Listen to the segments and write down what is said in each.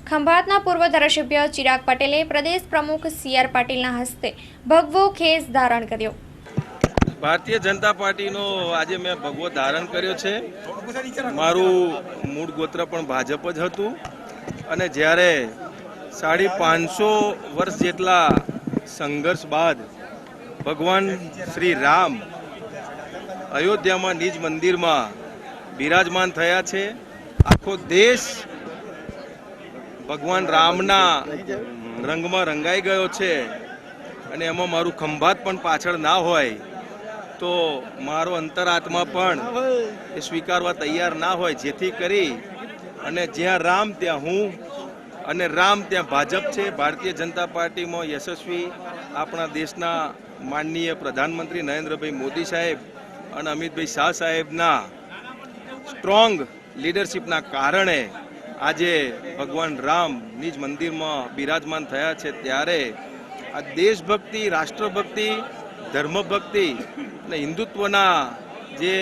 ખંભાતના પૂર્વ ધારાસભ્ય ચિરાગ પટેલે પ્રદેશ પ્રમુખ સી.આર. પાટીલના હસ્તે ભગવો ખેસ ધારણ કર્યો। ભારતીય જનતા પાર્ટીનો આજે મેં ભગવો ધારણ કર્યો છે। મારું મૂળ ગોત્ર પણ ભાજપ જ હતું અને જ્યારે 550 વર્ષ જેટલા સંઘર્ષ બાદ ભગવાન શ્રી રામ અયોધ્યામાં નિજ મંદિરમાં બિરાજમાન થયા છે। આખો દેશ ભગવાન રામના રંગમાં રંગાઈ ગયો છે અને એમાં મારું ખંભાત પણ પાછળ ના હોય તો મારો અંતરાત્મા પણ એ સ્વીકારવા તૈયાર ના હોય, જેથી કરી અને જ્યાં રામ ત્યાં હું અને રામ ત્યાં ભાજપ છે। ભારતીય જનતા પાર્ટીમાં યશસ્વી આપણા દેશના માનનીય પ્રધાનમંત્રી નરેન્દ્રભાઈ મોદી સાહેબ અને અમિતભાઈ શાહ સાહેબના સ્ટ્રોંગ લીડરશિપના કારણે આજે ભગવાન રામ નિજ મંદિરમાં બિરાજમાન થયા છે। ત્યારે આ દેશભક્તિ, રાષ્ટ્રભક્તિ, ધર્મભક્તિ અને હિન્દુત્વના જે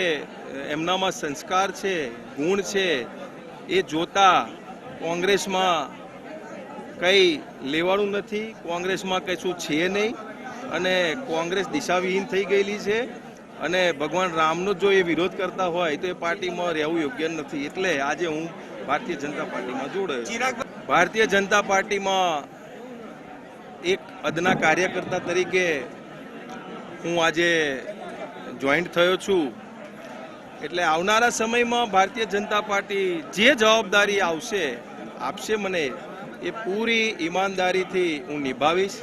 એમનામાં સંસ્કાર છે, ગુણ છે, એ જોતા કોંગ્રેસમાં કંઈ લેવાળું નથી, કોંગ્રેસમાં કશું છે નહીં અને કોંગ્રેસ દિશાવિહીન થઈ ગયેલી છે અને ભગવાન રામનો જો એ વિરોધ કરતા હોય તો એ પાર્ટીમાં રહેવું યોગ્ય નથી। એટલે આજે હું ભારતીય જનતા પાર્ટીમાં જોડાયો। ભારતીય જનતા પાર્ટીમાં એક અદના કાર્યકર્તા તરીકે હું આજે જોઈન્ટ થયો છું। એટલે આવનારા સમયમાં ભારતીય જનતા પાર્ટી જે જવાબદારી આપશે મને, એ પૂરી ઈમાનદારીથી હું નિભાવીશ।